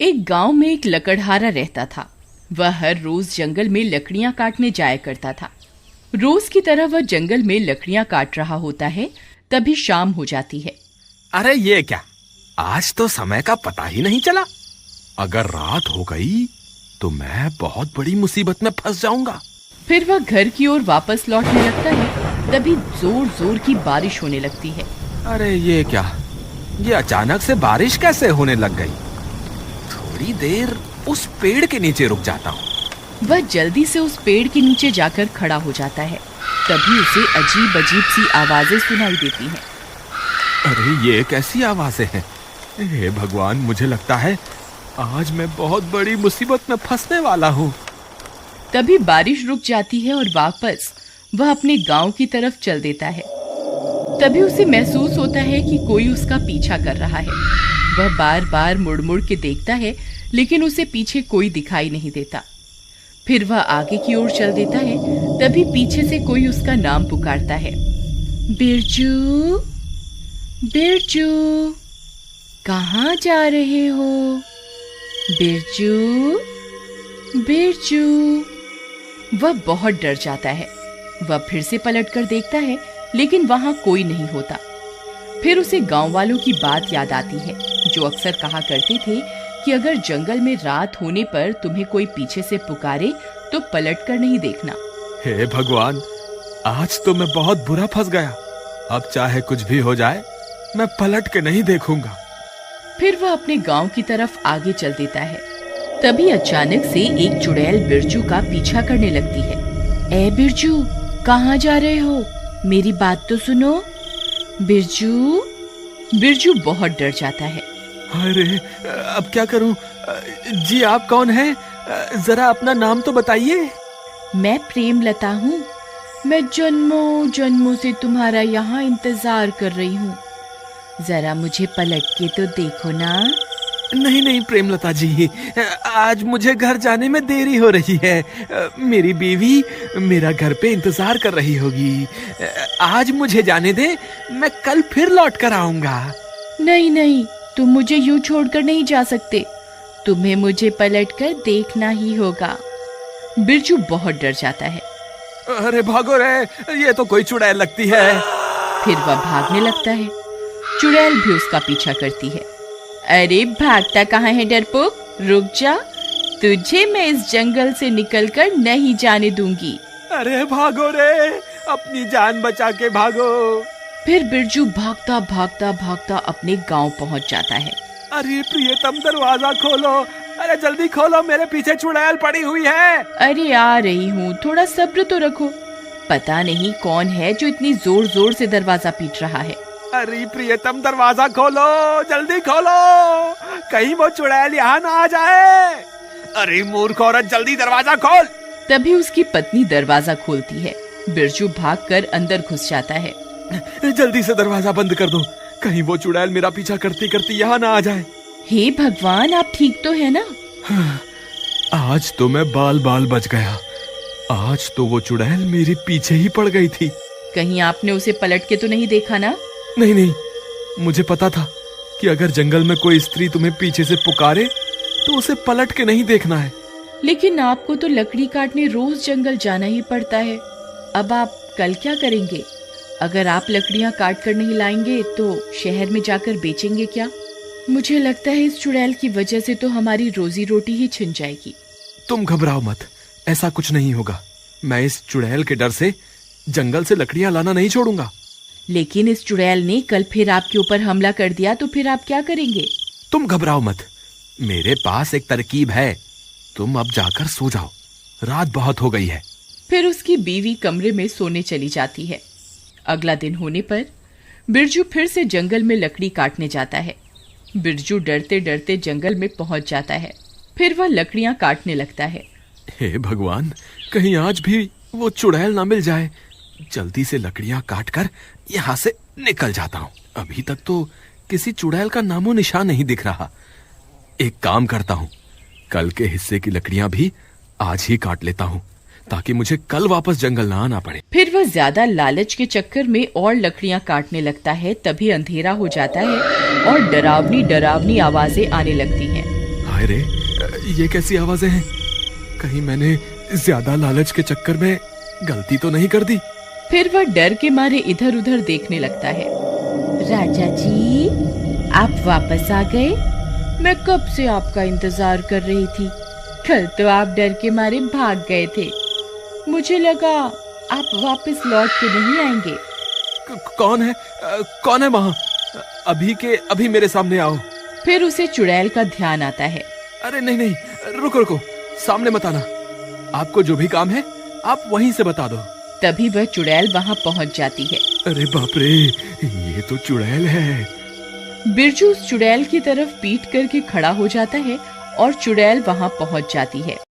एक गांव में एक लकड़हारा रहता था। वह हर रोज जंगल में लकड़ियां काटने जाया करता था। रोज की तरह वह जंगल में लकड़ियां काट रहा होता है, तभी शाम हो जाती है। अरे ये क्या, आज तो समय का पता ही नहीं चला। अगर रात हो गई तो मैं बहुत बड़ी मुसीबत में फंस जाऊंगा। फिर वह घर की ओर वापस लौटने लगता है, तभी जोर जोर की बारिश होने लगती है। अरे ये क्या, ये अचानक से बारिश कैसे होने लग गई? थोड़ी देर उस पेड़ के नीचे रुक जाता हूँ। वह जल्दी से उस पेड़ के नीचे जाकर खड़ा हो जाता है। तभी उसे अजीब अजीब सी आवाजें सुनाई देती हैं। अरे ये कैसी आवाजें हैं? हे भगवान, मुझे लगता है आज मैं बहुत बड़ी मुसीबत में फंसने वाला हूँ। तभी बारिश रुक जाती है और वापस वह अपने गांव की तरफ चल देता है। तभी उसे महसूस होता है कि कोई उसका पीछा कर रहा है। वह बार बार मुड़ मुड़ के देखता है, लेकिन उसे पीछे कोई दिखाई नहीं देता। फिर वह आगे की ओर चल देता है, तभी पीछे से कोई उसका नाम पुकारता है। बिरजू, बिरजू, कहाँ जा रहे हो? बिरजू, बिरजू। वह बहुत डर जाता है। वह फिर से पलटकर देखता है, लेकिन वहां कोई नहीं होता। फिर उसे गांव वालों की बात याद आती है, जो अक्सर कहा करते थे कि अगर जंगल में रात होने पर तुम्हें कोई पीछे से पुकारे तो पलटकर नहीं देखना। हे भगवान, आज तो मैं बहुत बुरा फंस गया। अब चाहे कुछ भी हो जाए, मैं पलट के नहीं देखूंगा। फिर वह अपने गांव की तरफ आगे चल देता है। तभी अचानक से एक चुड़ैल बिरजू का पीछा करने लगती है। ए बिरजू, कहाँ जा रहे हो? मेरी बात तो सुनो। बिरजू। बिरजू बहुत डर जाता है। अरे अब क्या करूं? जी आप कौन हैं? जरा अपना नाम तो बताइए। मैं प्रेमलता हूँ। मैं जन्मों जन्मों से तुम्हारा यहाँ इंतजार कर रही हूँ। जरा मुझे पलट के तो देखो ना। नहीं नहीं प्रेमलता जी, आज मुझे घर जाने में देरी हो रही है। मेरी बीवी मेरा घर पे इंतजार कर रही होगी। आज मुझे जाने दे, मैं कल फिर लौट कर आऊंगा। नहीं नहीं, तुम मुझे यूं छोड़कर नहीं जा सकते। तुम्हें मुझे पलटकर देखना ही होगा। बिरजू बहुत डर जाता है। अरे भागो रे, ये तो कोई चुड़ैल लगती है। फिर वह भागने लगता है। चुड़ैल भी उसका पीछा करती है। अरे भागता कहाँ है डरपोक, रुक जा, तुझे मैं इस जंगल से निकलकर नहीं जाने दूंगी। अरे भागो रे, अपनी जान बचा के भागो। फिर बिरजू भागता भागता भागता अपने गांव पहुंच जाता है। अरे प्रियतम, दरवाजा खोलो। अरे जल्दी खोलो, मेरे पीछे चुड़ैल पड़ी हुई है। अरे आ रही हूँ, थोड़ा सब्र तो रखो। पता नहीं कौन है जो इतनी जोर जोर से दरवाजा पीट रहा है। अरे प्रियतम, दरवाजा खोलो, जल्दी खोलो, कहीं वो चुड़ैल यहाँ ना आ जाए। अरे मूर्ख औरत, जल्दी दरवाजा खोल। तभी उसकी पत्नी दरवाजा खोलती है। बिरजू भागकर अंदर घुस जाता है। जल्दी से दरवाजा बंद कर दो, कहीं वो चुड़ैल मेरा पीछा करती करती यहाँ ना आ जाए। हे भगवान, आप ठीक तो है ना? आज तो मैं बाल बाल बच गया। आज तो वो चुड़ैल मेरे पीछे ही पड़ गई थी। कहीं आपने उसे पलट के तो नहीं देखा ना? नहीं नहीं, मुझे पता था कि अगर जंगल में कोई स्त्री तुम्हें पीछे से पुकारे तो उसे पलट के नहीं देखना है। लेकिन आपको तो लकड़ी काटने रोज जंगल जाना ही पड़ता है। अब आप कल क्या करेंगे? अगर आप लकड़ियां काट कर नहीं लाएंगे तो शहर में जाकर बेचेंगे क्या? मुझे लगता है इस चुड़ैल की वजह से तो हमारी रोजी रोटी ही छिन जाएगी। तुम घबराओ मत, ऐसा कुछ नहीं होगा। मैं इस चुड़ैल के डर से जंगल से लकड़ियां लाना नहीं छोड़ूंगा। लेकिन इस चुड़ैल ने कल फिर आपके ऊपर हमला कर दिया तो फिर आप क्या करेंगे? तुम घबराओ मत, मेरे पास एक तरकीब है। तुम अब जाकर सो जाओ, रात बहुत हो गई है। फिर उसकी बीवी कमरे में सोने चली जाती है। अगला दिन होने पर बिरजू फिर से जंगल में लकड़ी काटने जाता है। बिरजू डरते डरते जंगल में पहुंच जाता है। फिर वह लकड़ियां काटने लगता है। हे भगवान, कहीं आज भी वो चुड़ैल ना मिल जाए। जल्दी से लकड़ियां काटकर यहाँ से निकल जाता हूँ। अभी तक तो किसी चुड़ैल का नामो निशान नहीं दिख रहा। एक काम करता हूँ, कल के हिस्से की लकड़ियां भी आज ही काट लेता हूँ, ताकि मुझे कल वापस जंगल ना आना पड़े। फिर वह ज्यादा लालच के चक्कर में और लकड़ियां काटने लगता है। तभी अंधेरा हो जाता है और डरावनी डरावनी आवाजें आने लगती हैं। हाय रे, ये कैसी आवाजें हैं? कहीं मैंने ज्यादा लालच के चक्कर में गलती तो नहीं कर दी? फिर वह डर के मारे इधर उधर देखने लगता है। राजा जी, आप वापस आ गए? मैं कब से आपका इंतजार कर रही थी। कल तो आप डर के मारे भाग गए थे। मुझे लगा आप वापस लौट के नहीं आएंगे। कौन है? कौन है वहां? अभी के अभी मेरे सामने आओ। फिर उसे चुड़ैल का ध्यान आता है। अरे नहीं नहीं, रुको रुको, सामने मत आना। आपको जो भी काम है आप वहीं से बता दो। तभी वह चुड़ैल वहां पहुंच जाती है। अरे बाप रे, ये तो चुड़ैल है। बिरजू उस चुड़ैल की तरफ पीठ करके खड़ा हो जाता है और चुड़ैल वहां पहुंच जाती है।